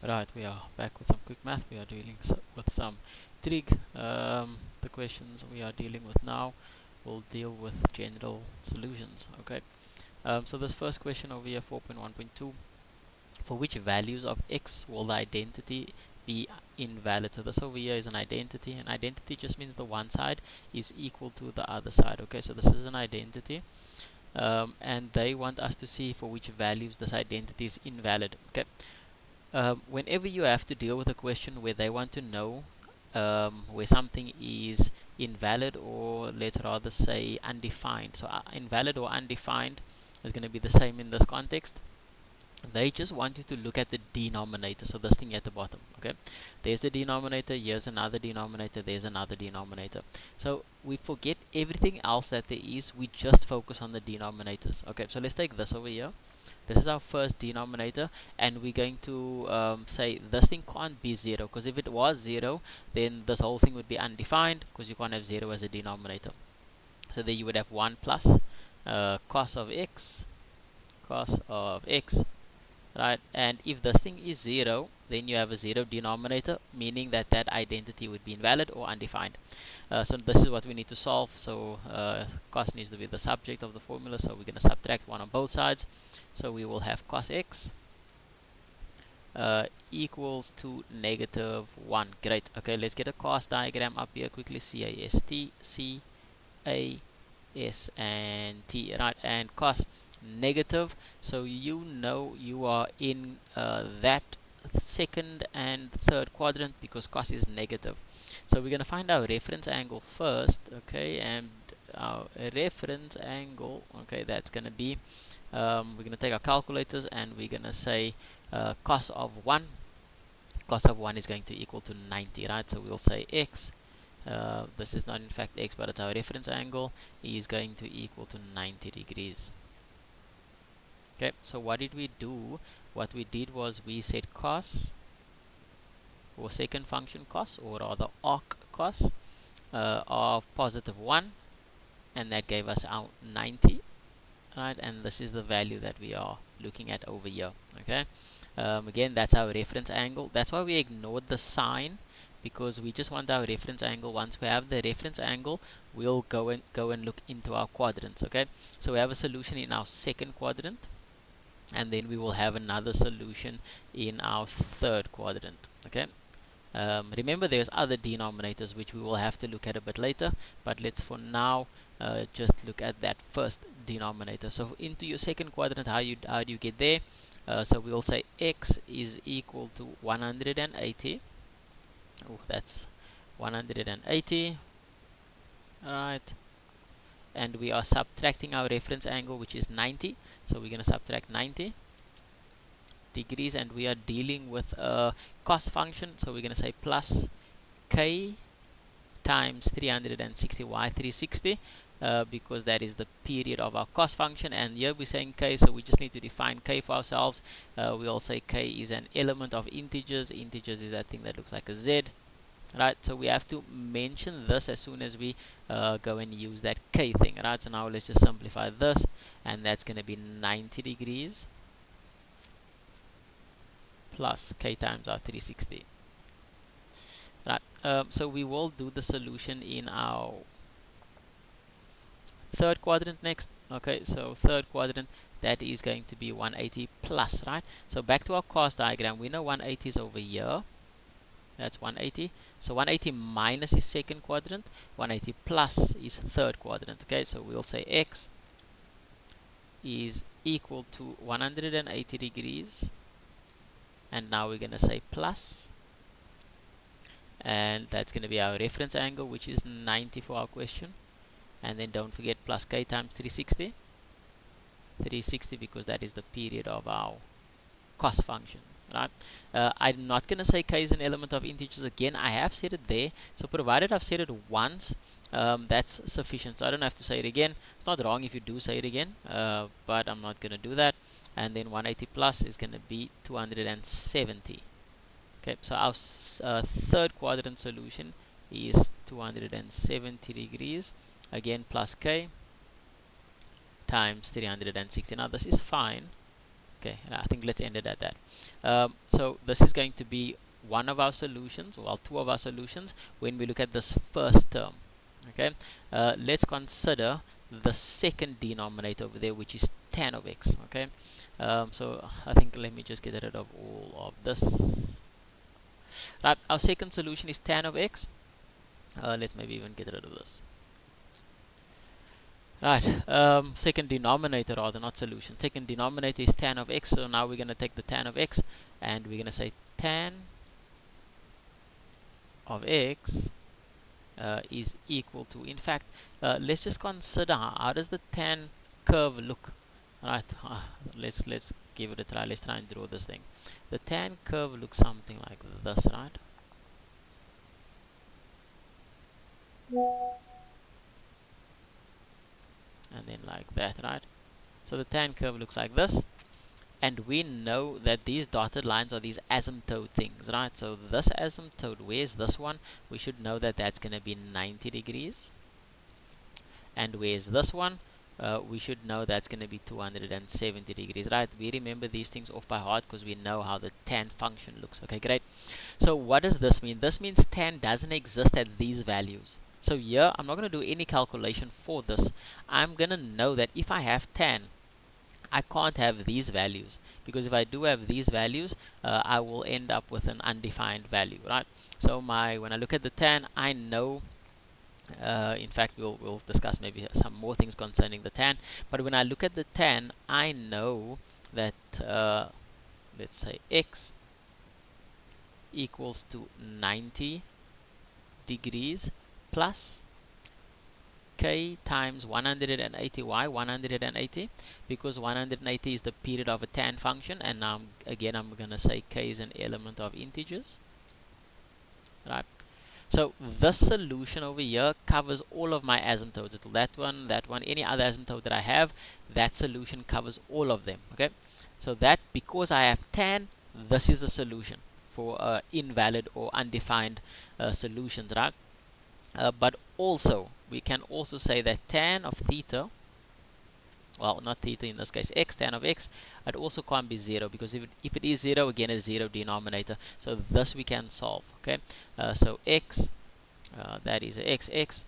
Right, we are back with some quick math. We are dealing with some trig. The questions we are dealing with now will deal with general solutions. Okay. So this first question over here, 4.1.2, for which values of x will the identity be invalid? So this over here is an identity. An identity just means the one side is equal to the other side. Okay, so this is an identity. And they want us to see for which values this identity is invalid. Okay. Whenever you have to deal with a question where they want to know where something is invalid, or let's rather say undefined. So invalid or undefined is going to be the same in this context. They just want you to look at the denominator. So this thing at the bottom. Okay, there's the denominator, here's another denominator, there's another denominator. So we forget everything else that there is, we just focus on the denominators. Okay, so let's take this over here. This is our first denominator, and we're going to say this thing can't be 0, because if it was 0, then this whole thing would be undefined, because you can't have 0 as a denominator. So there you would have 1 plus cos of x, right? And if this thing is 0, then you have a 0 denominator, meaning that that identity would be invalid or undefined. So this is what we need to solve. So cos needs to be the subject of the formula, so we're going to subtract 1 on both sides. So we will have cos x equals to -1. Great. Okay, let's get a cos diagram up here quickly. C-A-S-T, C-A-S, and T, right? And cos negative, so you know you are in that second and third quadrant because cos is negative. So we're going to find our reference angle first. Okay, and our reference angle, okay, that's going to be we're going to take our calculators, and we're going to say cos of 1 is going to equal to 90, right? So we'll say x, this is not in fact x, but it's our reference angle, is going to equal to 90 degrees. Okay, so what did we do? What we did was we said cos, or second function cos, or rather arc cos of +1, and that gave us our 90, right? And this is the value that we are looking at over here. Okay, again, that's our reference angle. That's why we ignored the sign, because we just want our reference angle. Once we have the reference angle, we'll go and look into our quadrants. Okay, so we have a solution in our second quadrant, and then we will have another solution in our third quadrant. Okay, remember there's other denominators which we will have to look at a bit later, but let's for now just look at that first denominator. So into your second quadrant, how do you get there? So we'll say x is equal to 180. Oh, that's 180, right? And we are subtracting our reference angle, which is 90, so we're going to subtract 90 degrees, and we are dealing with a cos function, so we're going to say plus k times 360. Why 360? Because that is the period of our cos function, and here we're saying k, so we just need to define k for ourselves. We'll say k is an element of integers. Integers is that thing that looks like a z, right? So we have to mention this as soon as we go and use that k thing, right? So now let's just simplify this, and that's going to be 90 degrees plus k times our 360. Right, so we will do the solution in our third quadrant next. Okay, so third quadrant, that is going to be 180 plus, right? So back to our cos diagram, we know 180 is over here. That's 180. So 180 minus is second quadrant, 180 plus is third quadrant. Okay, so we'll say x is equal to 180 degrees, and now we're going to say plus, and that's going to be our reference angle, which is 90 for our question. And then don't forget plus k times 360, because that is the period of our cos function, right? I'm not going to say k is an element of integers again. I have said it there, so provided I've said it once, that's sufficient, so I don't have to say it again. It's not wrong if you do say it again, but I'm not going to do that. And then 180 plus is going to be 270. Okay, so our third quadrant solution is 270 degrees, again plus k times 360. Now this is fine, Okay, and I think let's end it at that. So this is going to be one of our solutions, well, two of our solutions when we look at this first term. Okay, let's consider the second denominator over there, which is tan of x. Okay, so I think let me just get rid of all of this. Right, our second solution is tan of x. Let's maybe even get rid of this. Right, second denominator, rather, not solution. Second denominator is tan of x, so now we're going to take the tan of x and we're going to say tan of x is equal to, in fact, let's just consider how does the tan curve look. Right, let's give it a try. Let's try and draw this thing. The tan curve looks something like this, right? And then like that, right? So the tan curve looks like this, and we know that these dotted lines are these asymptote things, right? So this asymptote, where's this one? We should know that that's going to be 90 degrees. And where's this one? We should know that's going to be 270 degrees, right? We remember these things off by heart because we know how the tan function looks. Okay, great. So what does this mean? This means tan doesn't exist at these values. So here, I'm not going to do any calculation for this. I'm going to know that if I have tan, I can't have these values, because if I do have these values, I will end up with an undefined value, right? So when I look at the tan, I know, in fact, we'll discuss maybe some more things concerning the tan, but when I look at the tan, I know that let's say x equals to 90 degrees plus k times 180. Why 180? Because 180 is the period of a tan function, and now again I'm going to say k is an element of integers, right? So this solution over here covers all of my asymptotes. That one, any other asymptote that I have, that solution covers all of them. Okay, so that because I have tan, this is a solution for invalid or undefined solutions, right? But also we can also say that tan of theta, well, not theta in this case, x, tan of x, it also can't be 0, because if it is 0, again, a 0 denominator. So this we can solve. Okay, so x, that is x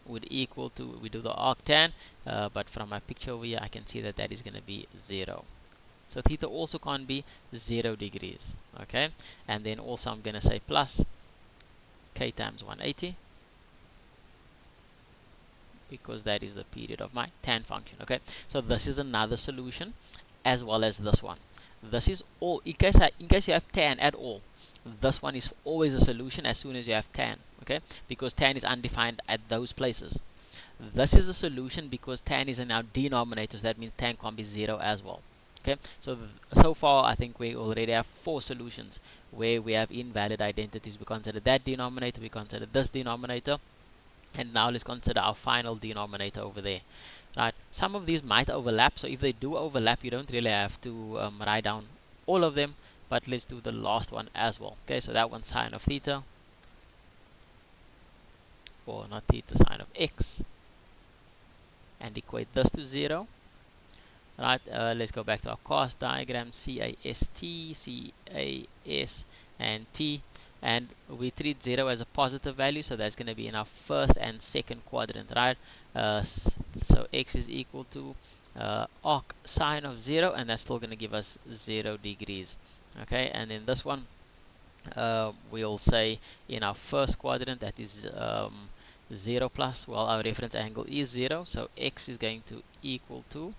would equal to, we do the arctan, but from my picture over here I can see that that is going to be 0. So theta also can't be 0 degrees. Okay, and then also I'm going to say plus k times 180, because that is the period of my tan function. Okay, so this is another solution as well as this one. This is all, in case you have tan at all, this one is always a solution as soon as you have tan. Okay, because tan is undefined at those places. This is a solution because tan is in our denominator, so that means tan can't be 0 as well. Okay, so far I think we already have 4 solutions where we have invalid identities. We consider that denominator, we consider this denominator, and now let's consider our final denominator over there, right? Some of these might overlap, so if they do overlap, you don't really have to write down all of them, but let's do the last one as well. Okay, so that one, sine of theta, or not theta, sine of x, and equate this to 0. Right, let's go back to our cos diagram, CAS, and T, and we treat 0 as a positive value, so that's going to be in our first and second quadrant, right? So x is equal to arc sine of 0, and that's still going to give us 0 degrees. Okay, and then this one, we'll say in our first quadrant, that is 0 plus, well, our reference angle is 0, so x is going to equal to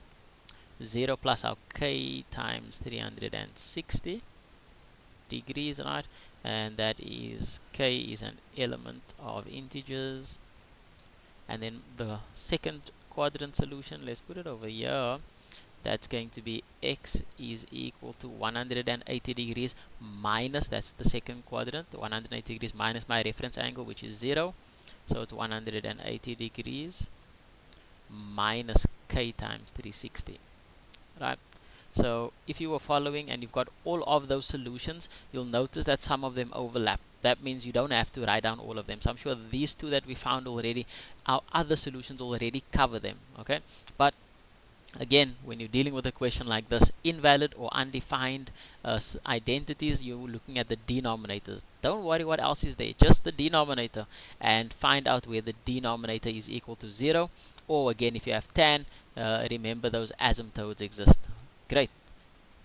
0 plus our k times 360 degrees, right? And that is, k is an element of integers. And then the second quadrant solution, let's put it over here, that's going to be x is equal to 180 degrees minus, that's the second quadrant, 180 degrees minus my reference angle, which is 0, so it's 180 degrees minus k times 360, right? So if you were following and you've got all of those solutions, you'll notice that some of them overlap. That means you don't have to write down all of them. So I'm sure these two that we found already, our other solutions already cover them. Okay, but Again, when you're dealing with a question like this, invalid or undefined identities, you're looking at the denominators. Don't worry what else is there, just the denominator, and find out where the denominator is equal to 0. Or again, if you have tan, remember those asymptotes exist. Great.